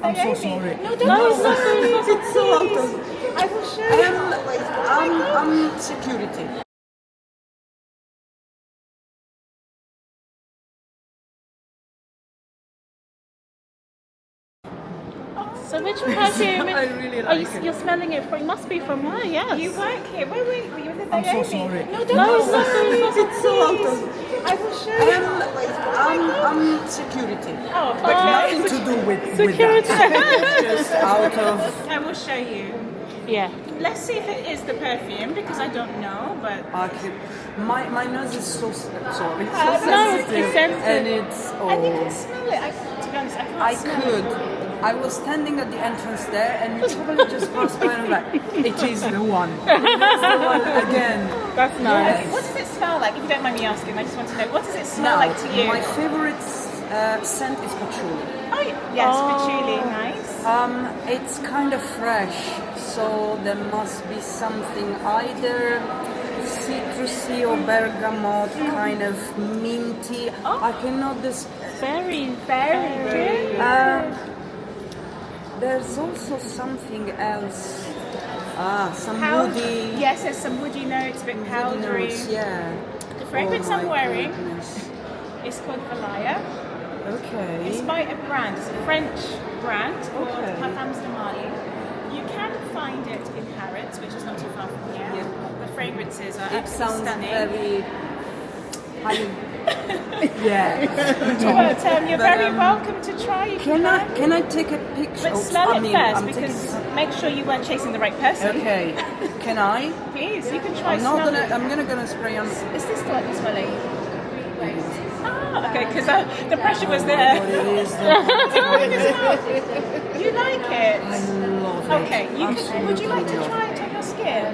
did I'm they so owe me? sorry. No, don't be sorry. It's so out of... I will show you. I'm security. So which perfume? I really Are you, like it. you're smelling it from? It must be from her, yes. You work here. Where were you? Did they I'm so owe me? sorry. No, don't be sorry. It's so out of... I will show you. I'm security. Oh, But okay. nothing to do with Security. that. Just out of... I will show you. Yeah. Let's see if it is the perfume because I don't know, but Okay. My nose is so sorry. So No, it's sensitive. sensitive. And it's... and you Oh. can smell it. To be honest, I can't I smell could. it. I was standing at the entrance there and you probably just passed by and I'm like, it is the one. It's the one again. That's nice. What does it smell like? If you don't mind me asking, I just want to know. What does it smell Now, like to you? my favorite scent is patchouli. Oh, yes, patchouli, nice. It's kind of fresh, so there must be something either citrusy or bergamot, kind of minty. I cannot Very Very good. There's also something else. Some woody. Yes, there's some woody notes, a bit powdery. notes, yeah. The fragrance Oh I'm my wearing goodness. is called Valaya. Okay. It's by a brand, it's a French brand called Okay. Perfume de Mali. You can find it in Harrods, which is not too far from here. Yeah. The fragrances are It absolutely sounds stunning. very... yeah. But you're But, very welcome to try if you like. Can I take a picture? But smell it first I'm because taking... make sure you weren't chasing the right person. Okay. Can I? Please, you can try I'm not smell gonna. it. I'm gonna spray on. Is this what you're smelling? Ah, okay, because the pressure was But there. it is. You like it? I love it. Okay, would you like to Absolutely try it on your skin?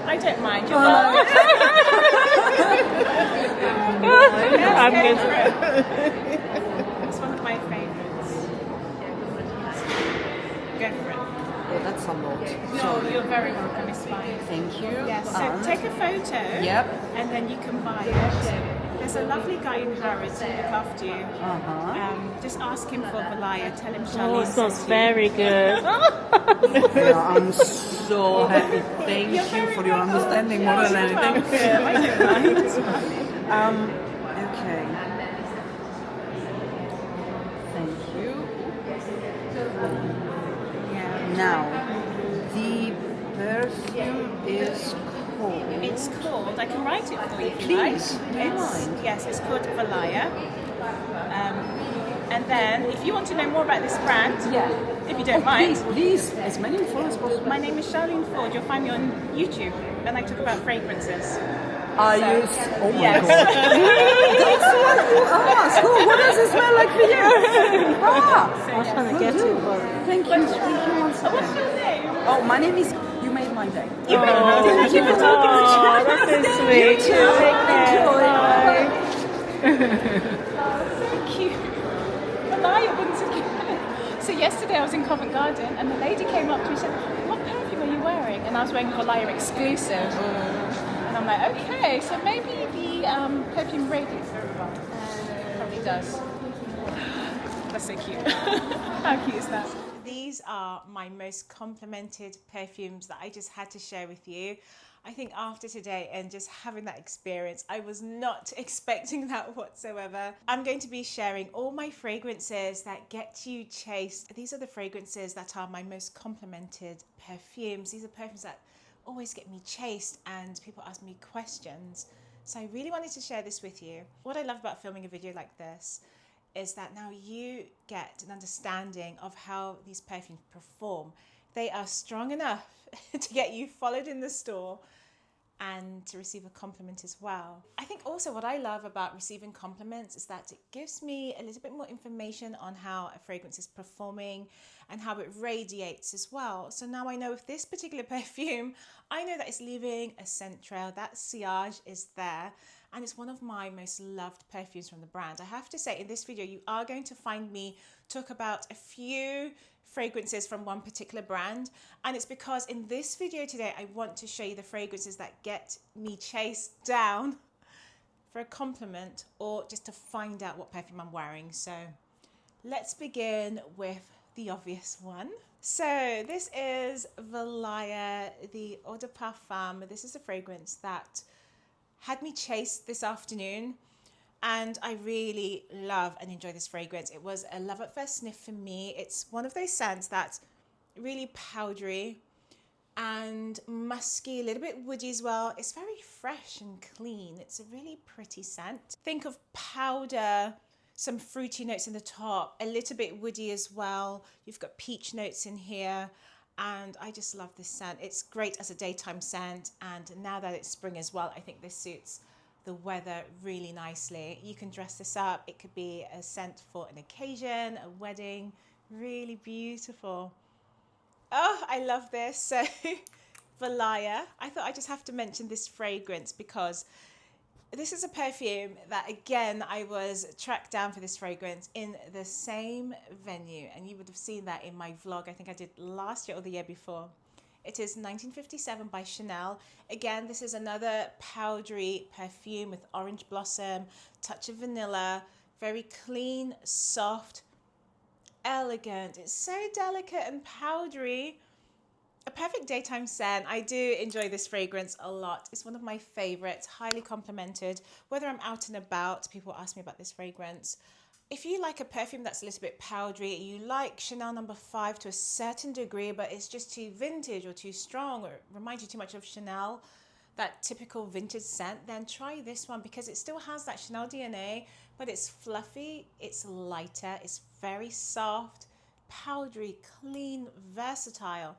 I don't mind. You're love I'm good. It's one of my favorites. Go for it. Oh, that's a lot. No, you're very welcome. It's fine. Thank you. Yes. So take a photo. Yep. And then you can buy it. There's a lovely guy in Harrods who look after you. Just ask him for Valaya. Tell him Oh, Charlene it smells sent you. very good. Yeah, I'm so happy. Thank you for your understanding more than anything. I don't mind. It's fine. Okay. Thank you. Yeah. Now, the perfume is called. It's called, I can write it for you if you like. Please, do you mind? Yes, it's called Valaya. And then, if you want to know more about this brand, if you don't mind, Please, as many followers as possible. my name is Charlene Ford. You'll find me on YouTube, and I talk about fragrances. I use. Oh my Yes. god. That's what you asked. Oh, what does it smell like for you? I was trying to get it, but... Thank you once What's again. your name? Oh, my name is. You made my day. You Oh, you were talking to oh, that's so sweet. Take care. Bye. Thank you. Valaya once again. So yesterday I was in Covent Garden and the lady came up to me and said, "What perfume are you wearing?" And I was wearing Valaya exclusive. And I'm like, okay, so maybe the perfume radiates very well. Probably does. That's so cute. How cute is that? These are my most complimented perfumes that I just had to share with you. I think after today and just having that experience, I was not expecting that whatsoever. I'm going to be sharing all my fragrances that get you chased. These are the fragrances that are my most complimented perfumes. These are perfumes that always get me chased and people ask me questions. So I really wanted to share this with you. What I love about filming a video like this is that now you get an understanding of how these perfumes perform. They are strong enough to get you followed in the store and to receive a compliment as well. I think also what I love about receiving compliments is that it gives me a little bit more information on how a fragrance is performing and how it radiates as well. So now I know with this particular perfume, I know that it's leaving a scent trail, that sillage is there, and it's one of my most loved perfumes from the brand. I have to say in this video, you are going to find me talk about a few fragrances from one particular brand, and it's because in this video today I want to show you the fragrances that get me chased down for a compliment or just to find out what perfume I'm wearing. So let's begin with the obvious one. So this is Valaya, the Eau de Parfum. This is a fragrance that had me chased this afternoon, and I really love and enjoy this fragrance. It was a love at first sniff for me. It's one of those scents that's really powdery and musky, a little bit woody as well. It's very fresh and clean. It's a really pretty scent. Think of powder, some fruity notes in the top, a little bit woody as well. You've got peach notes in here, and I just love this scent. It's great as a daytime scent, and now that it's spring as well, I think this suits the weather really nicely. You can dress this up. It could be a scent for an occasion, a wedding. Really beautiful. Oh, I love this. So Valaya, I thought I'd just have to mention this fragrance because this is a perfume that, again, I was tracked down for this fragrance in the same venue, and you would have seen that in my vlog I think I did last year or the year before. It is 1957 by Chanel. Again, this is another powdery perfume with orange blossom, touch of vanilla, very clean, soft, elegant. It's so delicate and powdery. A perfect daytime scent. I do enjoy this fragrance a lot. It's one of my favorites, highly complimented. Whether I'm out and about, people ask me about this fragrance. If you like a perfume that's a little bit powdery, you like Chanel No. 5 to a certain degree, but it's just too vintage or too strong, or it reminds you too much of Chanel, that typical vintage scent, then try this one because it still has that Chanel DNA, but it's fluffy, it's lighter, it's very soft, powdery, clean, versatile.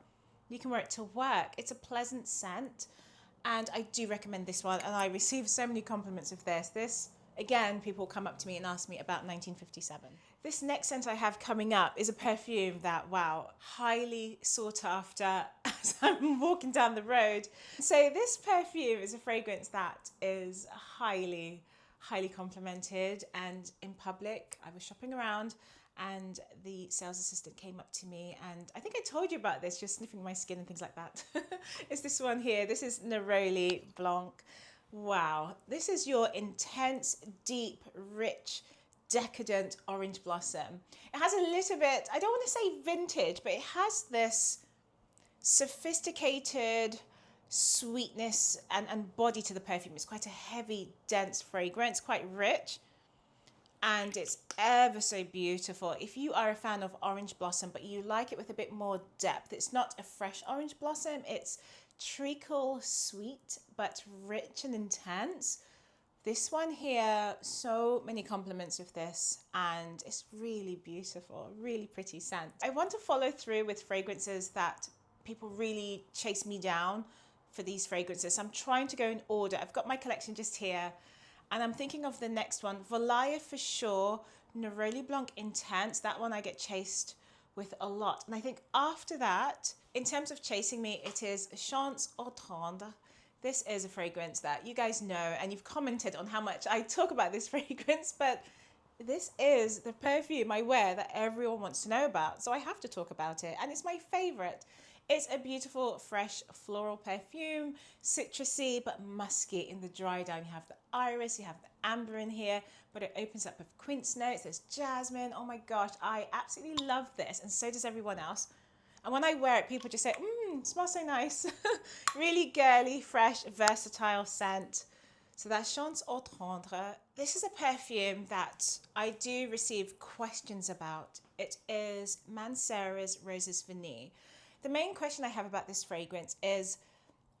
You can wear it to work. It's a pleasant scent, and I do recommend this one, and I receive so many compliments of this. Again, people come up to me and ask me about 1957. This next scent I have coming up is a perfume that, wow, highly sought after as I'm walking down the road. So this perfume is a fragrance that is highly complimented, and in public, I was shopping around and the sales assistant came up to me, and I think I told you about this, just sniffing my skin and things like that. It's this one here. This is Neroli Blanc. Wow, this is your intense, deep, rich, decadent orange blossom. It has a little bit, I don't want to say vintage, but it has this sophisticated sweetness and body to the perfume. It's quite a heavy, dense fragrance, quite rich, and it's ever so beautiful. If you are a fan of orange blossom, but you like it with a bit more depth, it's not a fresh orange blossom, it's treacle sweet, but rich and intense. This one here, so many compliments with this, and it's really beautiful, really pretty scent. I want to follow through with fragrances that people really chase me down for these fragrances. I'm trying to go in order. I've got my collection just here, and I'm thinking of the next one. Valaya for sure, Neroli Blanc Intense. That one I get chased with a lot. And I think after that, in terms of chasing me, it is Chance au Tendre. This is a fragrance that you guys know, and you've commented on how much I talk about this fragrance, but this is the perfume I wear that everyone wants to know about, so I have to talk about it, and it's my favorite. It's a beautiful, fresh floral perfume, citrusy but musky in the dry down. You have the iris, you have the amber in here, but it opens up with quince notes. There's jasmine. Oh my gosh, I absolutely love this, and so does everyone else. And when I wear it, people just say, it smells so nice. Really girly, fresh, versatile scent. So that's Chance au Tendre. This is a perfume that I do receive questions about. It is Mancera's Roses Vanille. The main question I have about this fragrance is,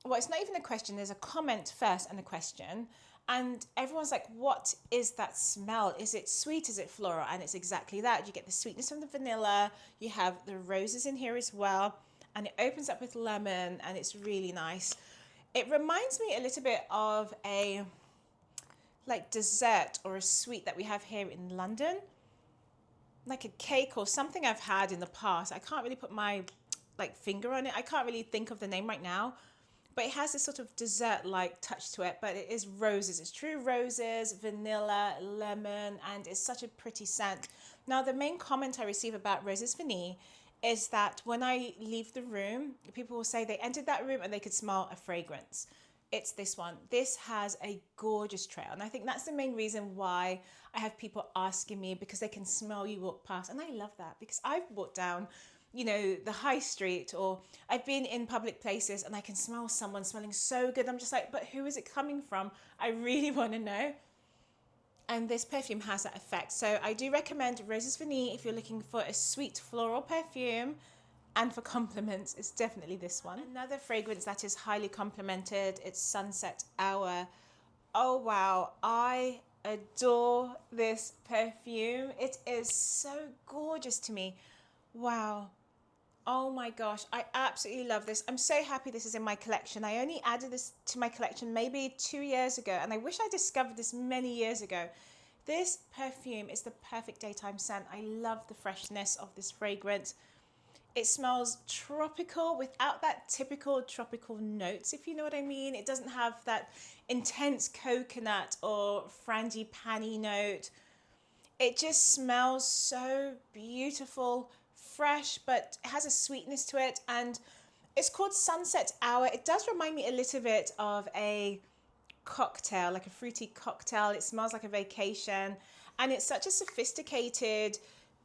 well, it's not even a question. There's a comment first and a question. And everyone's like, what is that smell? Is it sweet? Is it floral? And it's exactly that. You get the sweetness from the vanilla. You have the roses in here as well. And it opens up with lemon, and it's really nice. It reminds me a little bit of a like dessert or a sweet that we have here in London. Like a cake or something I've had in the past. I can't really put my finger on it. I can't really think of the name right now. But it has this sort of dessert-like touch to it, but it is roses. It's true roses, vanilla, lemon, and it's such a pretty scent. Now, the main comment I receive about Roses Vanille is that when I leave the room, people will say they entered that room and they could smell a fragrance. it's this one. This has a gorgeous trail, and I think that's the main reason why I have people asking me, because they can smell you walk past, and I love that because I've walked down, you know, the high street, or I've been in public places and I can smell someone smelling so good. I'm just like, but who is it coming from? I really want to know. And this perfume has that effect. So I do recommend Roses Vanille if you're looking for a sweet floral perfume. And for compliments, it's definitely this one. Another fragrance that is highly complimented, it's Sunset Hour. Oh wow, I adore this perfume. It is so gorgeous to me. Wow. Oh my gosh, I absolutely love this. I'm so happy this is in my collection. I only added this to my collection maybe 2 years ago, and I wish I discovered this many years ago. This perfume is the perfect daytime scent. I love the freshness of this fragrance. It smells tropical without that typical tropical notes, if you know what I mean. It doesn't have that intense coconut or frangipani note. It just smells so beautiful, fresh, but it has a sweetness to it. And it's called Sunset Hour. It does remind me a little bit of a cocktail, like a fruity cocktail. It smells like a vacation. And it's such a sophisticated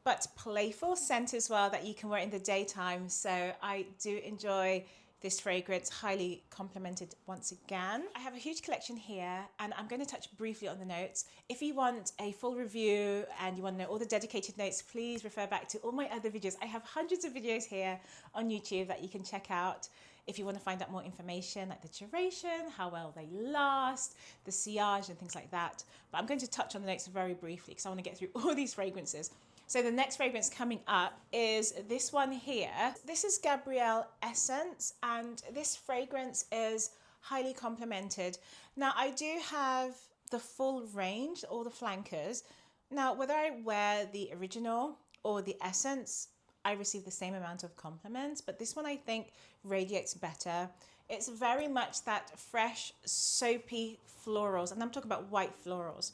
but playful scent as well that you can wear in the daytime. So I do enjoy this fragrance, highly complimented once again. I have a huge collection here, and I'm going to touch briefly on the notes. If you want a full review and you want to know all the dedicated notes, please refer back to all my other videos. I have hundreds of videos here on YouTube that you can check out if you want to find out more information, like the duration, how well they last, the sillage and things like that. But I'm going to touch on the notes very briefly because I want to get through all these fragrances. So the next fragrance coming up is this one here. This is Gabrielle Essence, and this fragrance is highly complimented. Now I do have the full range, all the flankers. Now whether I wear the original or the Essence, I receive the same amount of compliments, but this one I think radiates better. It's very much that fresh, soapy florals, and I'm talking about white florals.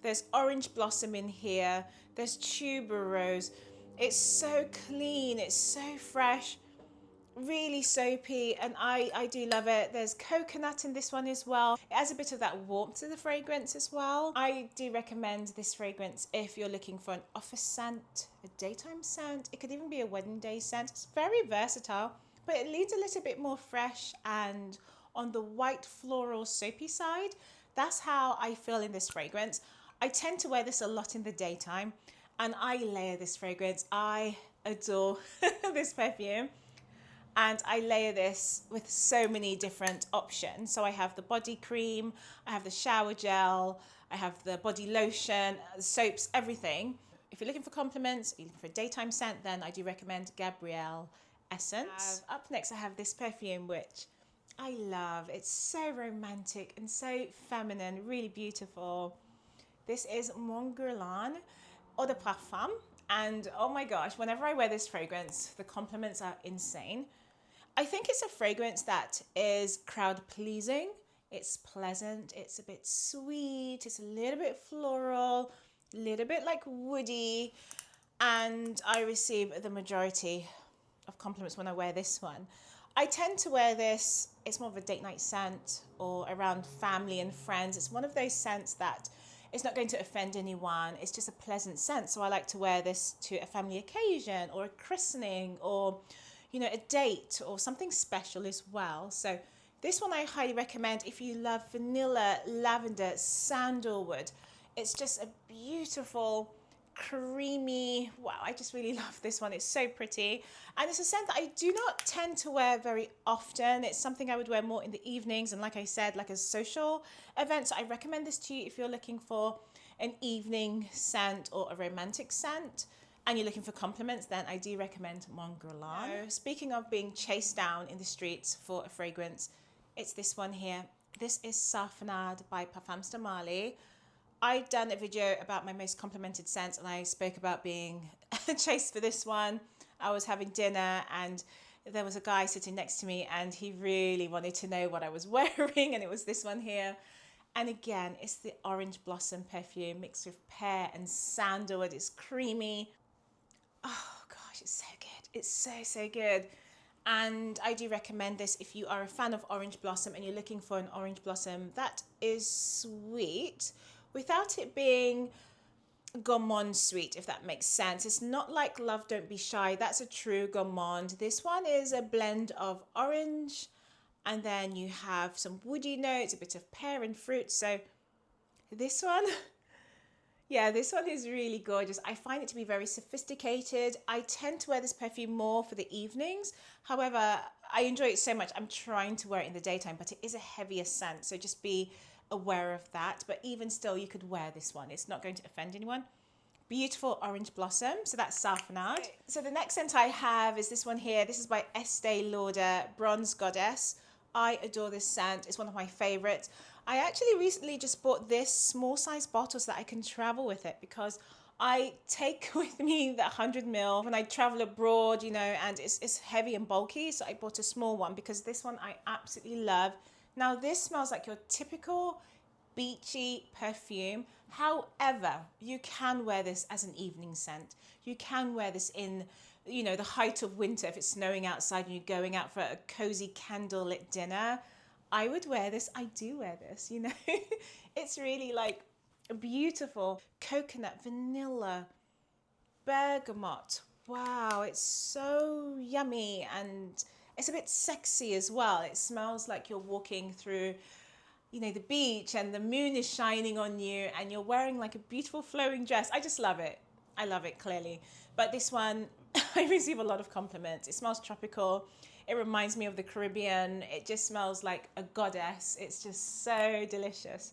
There's orange blossom in here. There's tuberose. It's so clean. It's so fresh. Really soapy. And I do love it. There's coconut in this one as well. It has a bit of that warmth to the fragrance as well. I do recommend this fragrance if you're looking for an office scent, a daytime scent. It could even be a wedding day scent. It's very versatile, but it leads a little bit more fresh and on the white floral soapy side. That's how I feel in this fragrance. I tend to wear this a lot in the daytime, and I layer this fragrance. I adore this perfume, and I layer this with so many different options. So I have the body cream, I have the shower gel, I have the body lotion, soaps, everything. If you're looking for compliments, you're looking for a daytime scent, then I do recommend Gabrielle Essence. Up next, I have this perfume, which I love. It's so romantic and so feminine, really beautiful. This is Mon Guerlain Eau de Parfum, and oh my gosh, whenever I wear this fragrance, the compliments are insane. I think it's a fragrance that is crowd pleasing. It's pleasant, it's a bit sweet, it's a little bit floral, a little bit like woody, and I receive the majority of compliments when I wear this one. I tend to wear this, it's more of a date night scent or around family and friends. It's one of those scents that it's not going to offend anyone. It's just a pleasant scent. So I like to wear this to a family occasion or a christening or, you know, a date or something special as well. So this one I highly recommend if you love vanilla, lavender, sandalwood. It's just a beautiful, creamy, wow, I just really love this one. It's so pretty, and it's a scent that I do not tend to wear very often. It's something I would wear more in the evenings, and like I said, like a social event. So I recommend this to you if you're looking for an evening scent or a romantic scent and you're looking for compliments. Then I do recommend Mon Guerlain. Speaking of being chased down in the streets for a fragrance, it's this one here. This is Safanad by Parfums de Mali. I've done a video about my most complimented scents, and I spoke about being chased for this one. I was having dinner and there was a guy sitting next to me, and he really wanted to know what I was wearing, and it was this one here. And again, it's the orange blossom perfume mixed with pear and sandalwood. It's creamy. Oh gosh, it's so good. It's so, so good. And I do recommend this if you are a fan of orange blossom and you're looking for an orange blossom that is sweet without it being gourmand sweet, if that makes sense. It's not like Love Don't Be Shy. That's a true gourmand. This one is a blend of orange, and then you have some woody notes, a bit of pear and fruit. So this one, yeah, this one is really gorgeous. I find it to be very sophisticated. I tend to wear this perfume more for the evenings. However, I enjoy it so much. I'm trying to wear it in the daytime, but it is a heavier scent. So just be aware of that. But even still, you could wear this one. It's not going to offend anyone. Beautiful orange blossom. So that's Saffronade. So the next scent I have is this one here. This is by Estee Lauder, Bronze Goddess. I adore this scent. It's one of my favorites. I actually recently just bought this small size bottle so that I can travel with it, because I take with me the 100ml when I travel abroad, you know, and it's heavy and bulky. So I bought a small one because this one I absolutely love. Now this smells like your typical beachy perfume. However, you can wear this as an evening scent. You can wear this in, you know, the height of winter if it's snowing outside and you're going out for a cozy candlelit dinner. I would wear this. I do wear this, you know. It's really like beautiful. Coconut, vanilla, bergamot. Wow, it's so yummy, and it's a bit sexy as well. It smells like you're walking through, you know, the beach and the moon is shining on you and you're wearing like a beautiful flowing dress. I just love it. I love it, clearly. But this one, I receive a lot of compliments. It smells tropical. It reminds me of the Caribbean. It just smells like a goddess. It's just so delicious.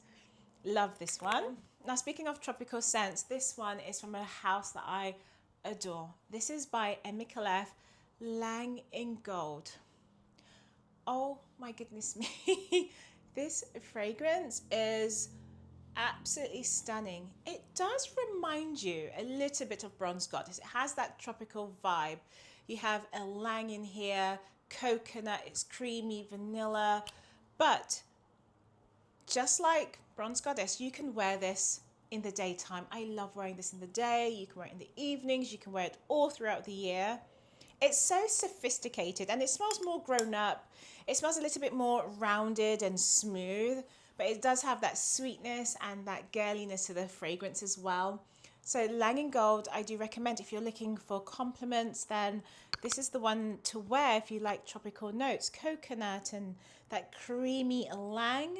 Love this one. Now, speaking of tropical scents, this one is from a house that I adore. This is by M.MICALLEF, Lang in Gold. Oh my goodness me. This fragrance is absolutely stunning. It does remind you a little bit of Bronze Goddess. It has that tropical vibe. You have a Lang in here, coconut, it's creamy, vanilla, but just like Bronze Goddess, you can wear this in the daytime. I love wearing this in the day. You can wear it in the evenings. You can wear it all throughout the year. It's so sophisticated and it smells more grown up. It smells a little bit more rounded and smooth, but it does have that sweetness and that girliness to the fragrance as well. So Lang in Gold, I do recommend if you're looking for compliments, then this is the one to wear if you like tropical notes, coconut and that creamy Lang.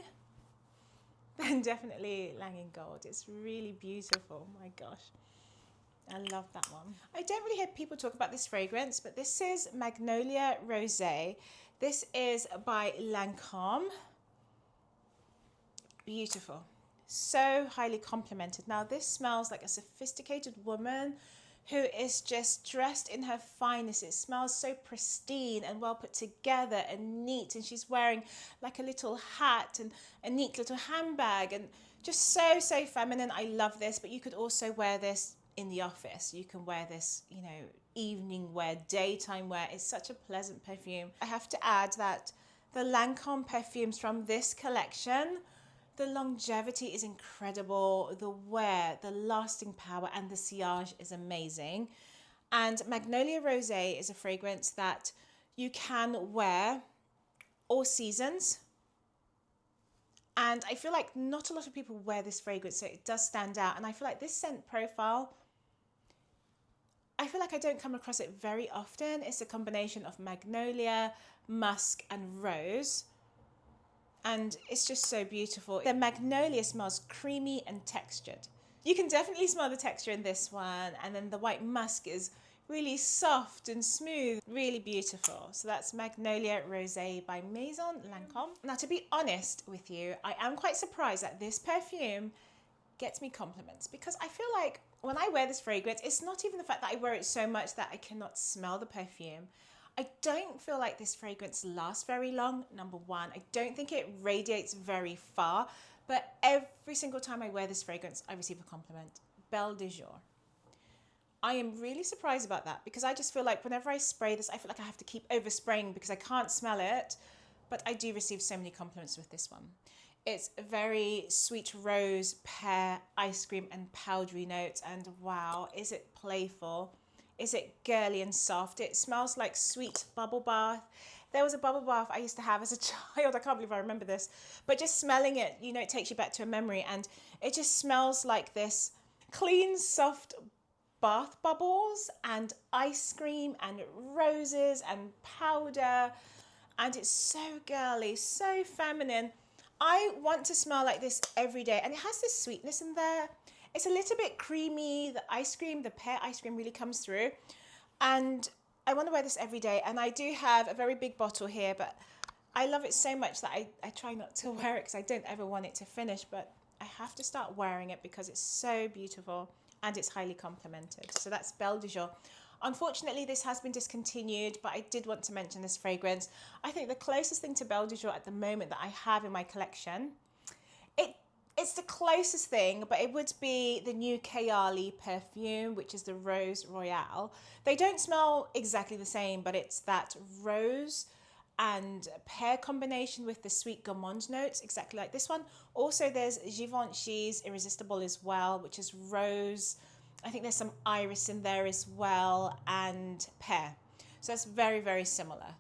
Then definitely Lang in Gold. It's really beautiful. My gosh. I love that one. I don't really hear people talk about this fragrance, but this is Magnolia Rosé. This is by Lancôme. Beautiful. So highly complimented. Now this smells like a sophisticated woman who is just dressed in her finest. It smells so pristine and well put together and neat, and she's wearing like a little hat and a neat little handbag and just so feminine. I love this, but you could also wear this in the office. You can wear this, you know, evening wear, daytime wear. It's such a pleasant perfume. I have to add that the Lancôme perfumes from this collection, the longevity is incredible, the wear, the lasting power, and the sillage is amazing. And Magnolia Rosé is a fragrance that you can wear all seasons. And I feel like not a lot of people wear this fragrance, so it does stand out. And I feel like this scent profile, I feel like I don't come across it very often. It's a combination of magnolia, musk, and rose. And it's just so beautiful. The magnolia smells creamy and textured. You can definitely smell the texture in this one. And then the white musk is really soft and smooth, really beautiful. So that's Magnolia Rosé by Maison Lancôme. Now, to be honest with you, I am quite surprised that this perfume gets me compliments, because I feel like when I wear this fragrance, it's not even the fact that I wear it so much that I cannot smell the perfume. I don't feel like this fragrance lasts very long, number one. I don't think it radiates very far, but every single time I wear this fragrance, I receive a compliment. Belle de jour. I am really surprised about that, because I just feel like whenever I spray this, I feel like I have to keep overspraying because I can't smell it, but I do receive so many compliments with this one. It's a very sweet rose, pear, ice cream, and powdery notes, and wow, is it playful. is it girly and soft. It smells like sweet bubble bath. There was a bubble bath I used to have as a child. I can't believe I remember this. But just smelling it, you know, it takes you back to a memory. And it just smells like this clean, soft bath bubbles and ice cream and roses and powder. And it's so girly, so feminine. I want to smell like this every day. And it has this sweetness in there. It's a little bit creamy. The ice cream, the pear ice cream really comes through. And I want to wear this every day. And I do have a very big bottle here, but I love it so much that I try not to wear it because I don't ever want it to finish. But I have to start wearing it because it's so beautiful and it's highly complimented. So that's Belle de Jour. Unfortunately, this has been discontinued, but I did want to mention this fragrance. I think the closest thing to Belle de Jour at the moment that I have in my collection, it's the closest thing, but it would be the new Kayali perfume, which is the Rose Royale. They don't smell exactly the same, but it's that rose and pear combination with the sweet gourmand notes, exactly like this one. Also, there's Givenchy's Irresistible as well, which is rose. I think there's some iris in there as well, and pear. So that's very, very similar.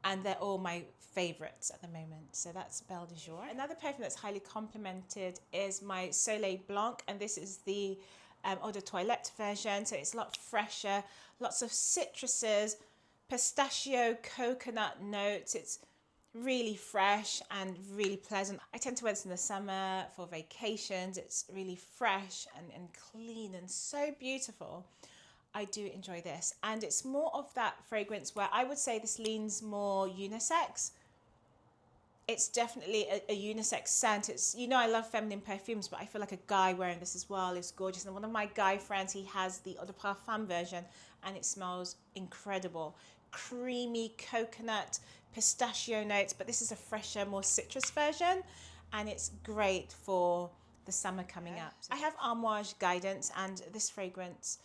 And they're all my favorites at the moment. So that's Belle de Jour. Another perfume that's highly complimented is my Soleil Blanc, and this is the Eau de Toilette version. So it's a lot fresher, lots of citruses, pistachio, coconut notes. It's really fresh and really pleasant. I tend to wear this in the summer for vacations. It's really fresh and clean and so beautiful. I do enjoy this. And it's more of that fragrance where I would say this leans more unisex. It's definitely a unisex scent. It's, you know, I love feminine perfumes, but I feel like a guy wearing this as well is gorgeous. And one of my guy friends, he has the Eau de Parfum version, and it smells incredible. Creamy coconut, pistachio notes, but this is a fresher, more citrus version, and it's great for the summer coming up. I have Armoire Guidance, and this fragrance,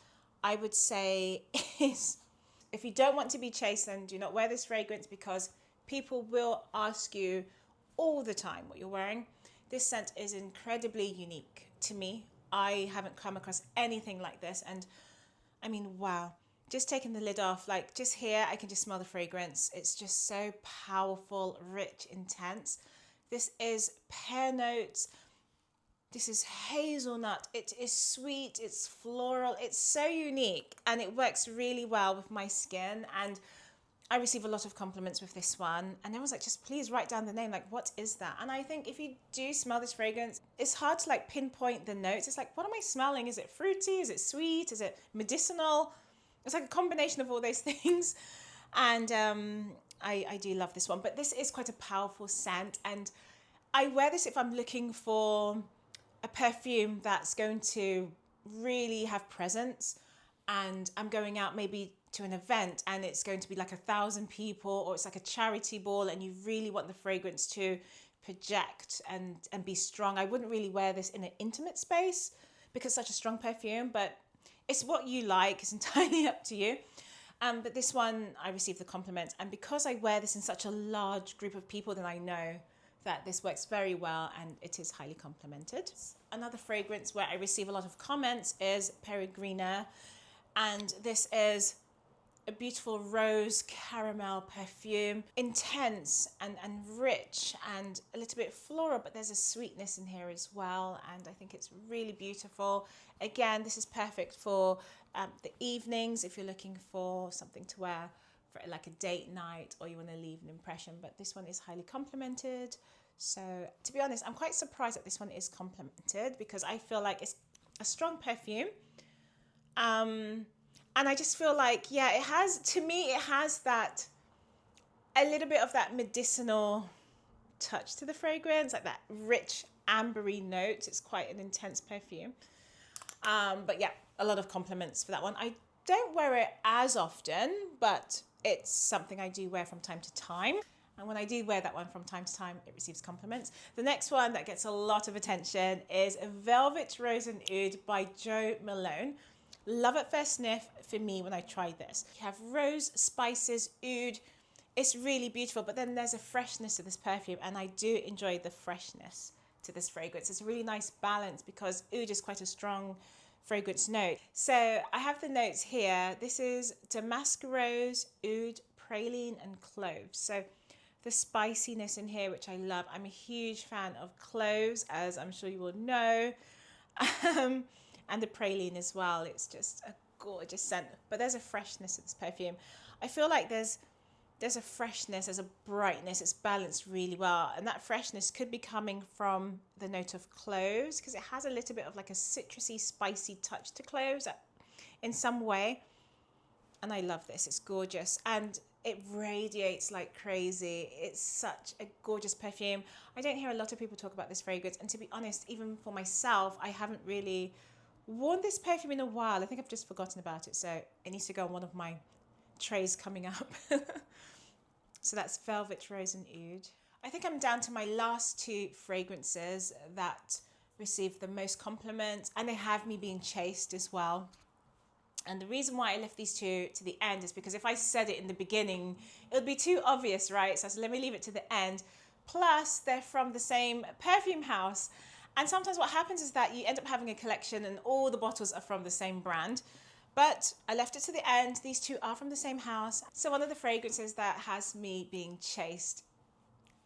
I would say, is, if you don't want to be chased, then do not wear this fragrance because people will ask you all the time what you're wearing. This scent is incredibly unique to me. I haven't come across anything like this, and I mean, wow. Just taking the lid off, like just here, I can just smell the fragrance. It's just so powerful, rich, intense. This is pear notes. This is hazelnut. It is sweet, it's floral. It's so unique, and it works really well with my skin. And I receive a lot of compliments with this one, and everyone's like, just please write down the name, like what is that? And I think if you do smell this fragrance, it's hard to like pinpoint the notes. It's like, what am I smelling? Is it fruity? Is it sweet? Is it medicinal? It's like a combination of all those things. And I do love this one, but this is quite a powerful scent, and I wear this if I'm looking for a perfume that's going to really have presence, and I'm going out maybe to an event and it's going to be like 1,000 people, or it's like a charity ball, and you really want the fragrance to project and be strong. I wouldn't really wear this in an intimate space because it's such a strong perfume, but it's what you like. It's entirely up to you. But this one, I received the compliment, and because I wear this in such a large group of people, then I know that this works very well and it is highly complimented. Another fragrance where I receive a lot of comments is Peregrina, and this is a beautiful rose caramel perfume, intense and rich and a little bit floral, but there's a sweetness in here as well, and I think it's really beautiful. Again, this is perfect for the evenings if you're looking for something to wear for like a date night, or you want to leave an impression, but this one is highly complimented. So to be honest, I'm quite surprised that this one is complimented because I feel like it's a strong perfume. And I just feel like, yeah, it has, to me, it has that, a little bit of that medicinal touch to the fragrance, like that rich ambery note. It's quite an intense perfume. But yeah, a lot of compliments for that one. I don't wear it as often, but it's something I do wear from time to time. And when I do wear that one from time to time, it receives compliments. The next one that gets a lot of attention is Velvet Rose and Oud by Jo Malone. Love at first sniff for me when I tried this. You have rose, spices, oud. It's really beautiful, but then there's a freshness to this perfume, and I do enjoy the freshness to this fragrance. It's a really nice balance because oud is quite a strong fragrance note. So I have the notes here. This is damask rose, oud, praline and cloves. So the spiciness in here, which I love. I'm a huge fan of cloves, as I'm sure you will know. And the praline as well. It's just a gorgeous scent. But there's a freshness to this perfume. I feel like there's a freshness, there's a brightness, it's balanced really well. And that freshness could be coming from the note of cloves, because it has a little bit of like a citrusy, spicy touch to cloves in some way. And I love this, it's gorgeous. And it radiates like crazy. It's such a gorgeous perfume. I don't hear a lot of people talk about this fragrance. And to be honest, even for myself, I haven't really worn this perfume in a while. I think I've just forgotten about it. So it needs to go on one of my trays coming up. So that's Velvet Rose and Oud. I think I'm down to my last two fragrances that received the most compliments, and they have me being chased as well. And the reason why I left these two to the end is because if I said it in the beginning, it would be too obvious, right? So let me leave it to the end. Plus, they're from the same perfume house. And sometimes what happens is that you end up having a collection and all the bottles are from the same brand. But I left it to the end. These two are from the same house. So one of the fragrances that has me being chased,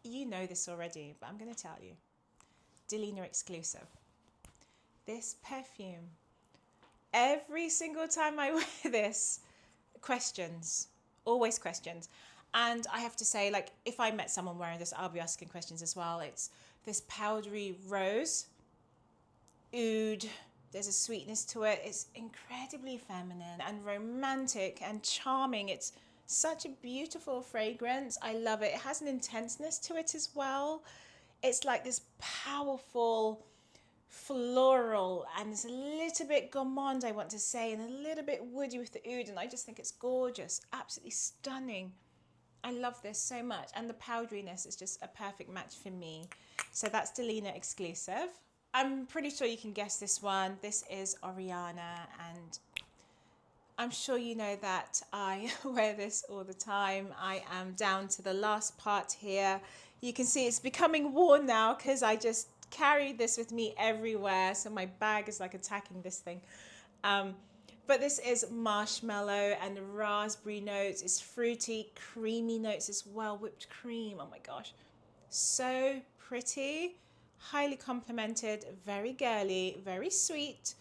you know this already, but I'm going to tell you. Delina exclusive. This perfume, every single time I wear this, questions, always questions. And I have to say, like, if I met someone wearing this, I'll be asking questions as well. It's this powdery rose, oud. There's a sweetness to it. It's incredibly feminine and romantic and charming. It's such a beautiful fragrance. I love it. It has an intenseness to it as well. It's like this powerful floral, and it's a little bit gourmand, I want to say, and a little bit woody with the oud, and I just think it's gorgeous, absolutely stunning. I love this so much, and the powderiness is just a perfect match for me. So that's Delina exclusive. I'm pretty sure you can guess this one. This is Oriana, and I'm sure you know that I wear this all the time. I am down to the last part here. You can see it's becoming worn now because I just carry this with me everywhere. So my bag is like attacking this thing. But this is marshmallow and raspberry notes. It's fruity, creamy notes as well. Whipped cream. Oh my gosh. So pretty. Highly complimented, very girly, very sweet,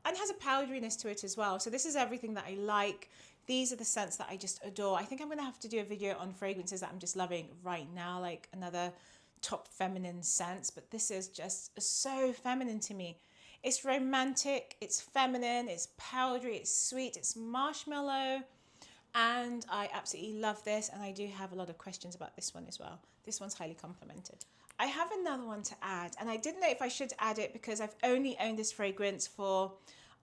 and has a powderiness to it as well. So this is everything that I like. These are the scents that I just adore. I think I'm going to have to do a video on fragrances that I'm just loving right now, like another top feminine scents, but this is just so feminine to me. It's romantic, it's feminine, it's powdery, it's sweet, it's marshmallow, and I absolutely love this, and I do have a lot of questions about this one as well. This one's highly complimented. I have another one to add, and I didn't know if I should add it because I've only owned this fragrance for,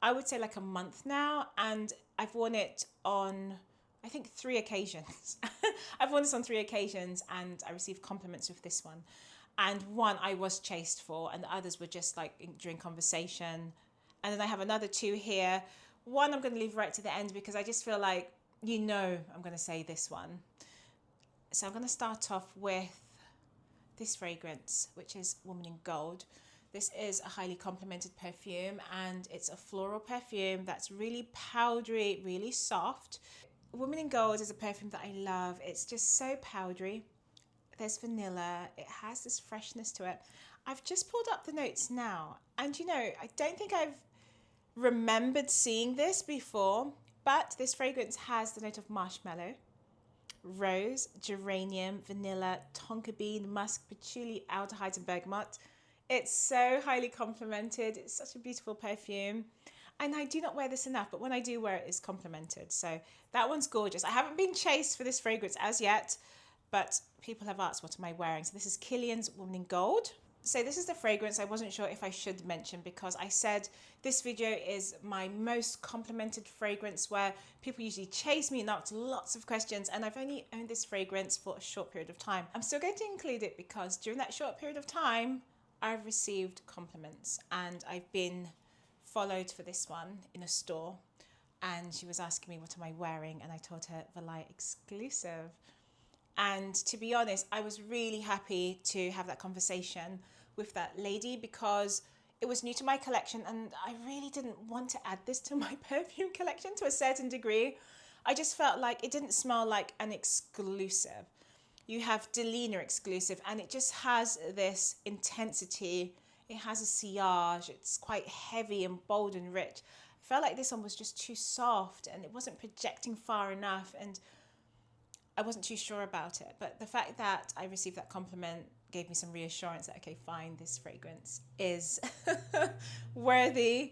I would say, like a month now, and I've worn it on, I think, 3 occasions. I've worn this on 3 occasions, and I received compliments with this one. And one I was chased for, and the others were just like during conversation. And then I have another 2 here. One I'm going to leave right to the end because I just feel like, you know, I'm going to say this one. So I'm going to start off with this fragrance, which is Woman in Gold. This is a highly complimented perfume, and it's a floral perfume that's really powdery, really soft. Woman in Gold is a perfume that I love. It's just so powdery. There's vanilla. It has this freshness to it. I've just pulled up the notes now, and you know, I don't think I've remembered seeing this before, but this fragrance has the note of marshmallow, rose, geranium, vanilla, tonka bean, musk, patchouli, aldehydes, and bergamot. It's so highly complimented. It's such a beautiful perfume. And I do not wear this enough, but when I do wear it, it's complimented. So that one's gorgeous. I haven't been chased for this fragrance as yet, but people have asked, what am I wearing? So this is Kilian's Woman in Gold. So this is the fragrance I wasn't sure if I should mention because I said this video is my most complimented fragrance where people usually chase me and ask lots of questions, and I've only owned this fragrance for a short period of time. I'm still going to include it because during that short period of time, I've received compliments, and I've been followed for this one in a store, and she was asking me what am I wearing, and I told her Valaya exclusive. And to be honest, I was really happy to have that conversation with that lady because It was new to my collection, and I really didn't want to add this to my perfume collection to a certain degree. I just felt like it didn't smell like an exclusive. You have Delina exclusive, and it just has this intensity. It has a sillage. It's quite heavy and bold and rich. I felt like this one was just too soft, and it wasn't projecting far enough, and I wasn't too sure about it. But the fact that I received that compliment gave me some reassurance that, okay, fine, this fragrance is worthy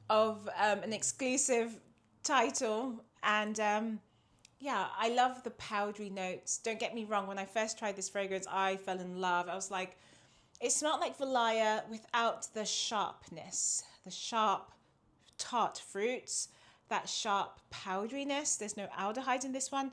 of an exclusive title. And yeah, I love the powdery notes. Don't get me wrong, when I first tried this fragrance, I fell in love. I was like, it smelled like Valaya without the sharpness, the sharp tart fruits, that sharp powderiness. There's no aldehyde in this one.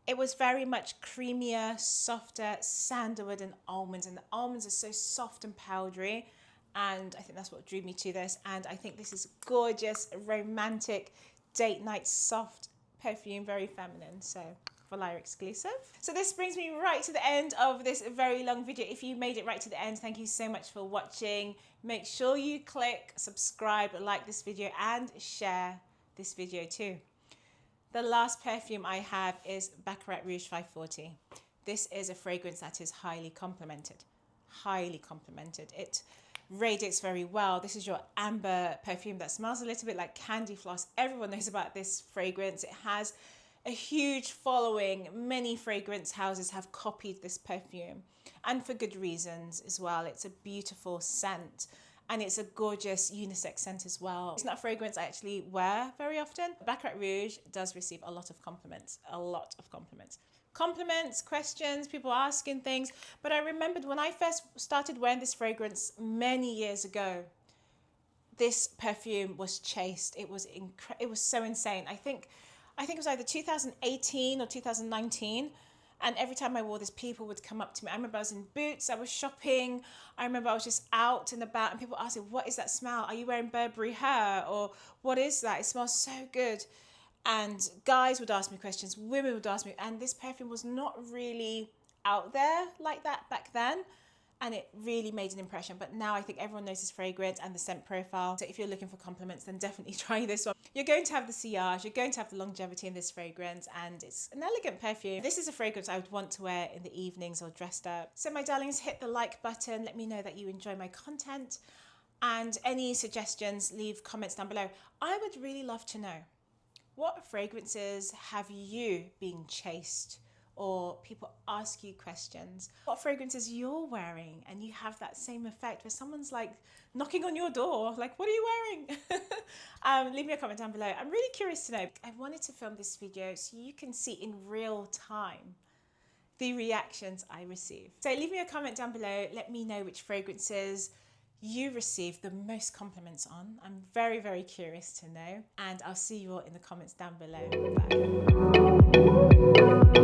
It was very much creamier, softer, sandalwood and almonds. And the almonds are so soft and powdery. And I think that's what drew me to this. And I think this is gorgeous, romantic, date night, soft perfume, very feminine. So Valaya exclusive. So this brings me right to the end of this very long video. If you made it right to the end, thank you so much for watching. Make sure you click subscribe, like this video, and share this video too. The last perfume I have is Baccarat Rouge 540. This is a fragrance that is highly complimented. Highly complimented. It radiates very well. This is your amber perfume that smells a little bit like candy floss. Everyone knows about this fragrance. It has a huge following. Many fragrance houses have copied this perfume, and for good reasons as well. It's a beautiful scent. And it's a gorgeous unisex scent as well. It's not a fragrance I actually wear very often. Baccarat Rouge does receive a lot of compliments, Compliments, questions, people asking things. But I remembered when I first started wearing this fragrance many years ago, this perfume was chased. It was so insane. I think it was either 2018 or 2019. And every time I wore this, people would come up to me. I remember I was in Boots, I was shopping. I remember I was just out and about, and people asking, what is that smell? Are you wearing Burberry hair? Or what is that? It smells so good. And guys would ask me questions, women would ask me, and this perfume was not really out there like that back then. And it really made an impression. But now I think everyone knows this fragrance and the scent profile. So if you're looking for compliments, then definitely try this one. You're going to have the sillage, you're going to have the longevity in this fragrance, and it's an elegant perfume. This is a fragrance I would want to wear in the evenings or dressed up. So my darlings, hit the like button. Let me know that you enjoy my content. And any suggestions, leave comments down below. I would really love to know, what fragrances have you been chased? Or people ask you questions. What fragrances you're wearing and you have that same effect where someone's like knocking on your door, like, what are you wearing? Leave me a comment down below. I'm really curious to know. I wanted to film this video so you can see in real time the reactions I receive. So leave me a comment down below. Let me know which fragrances you receive the most compliments on. I'm very, very curious to know. And I'll see you all in the comments down below. Bye.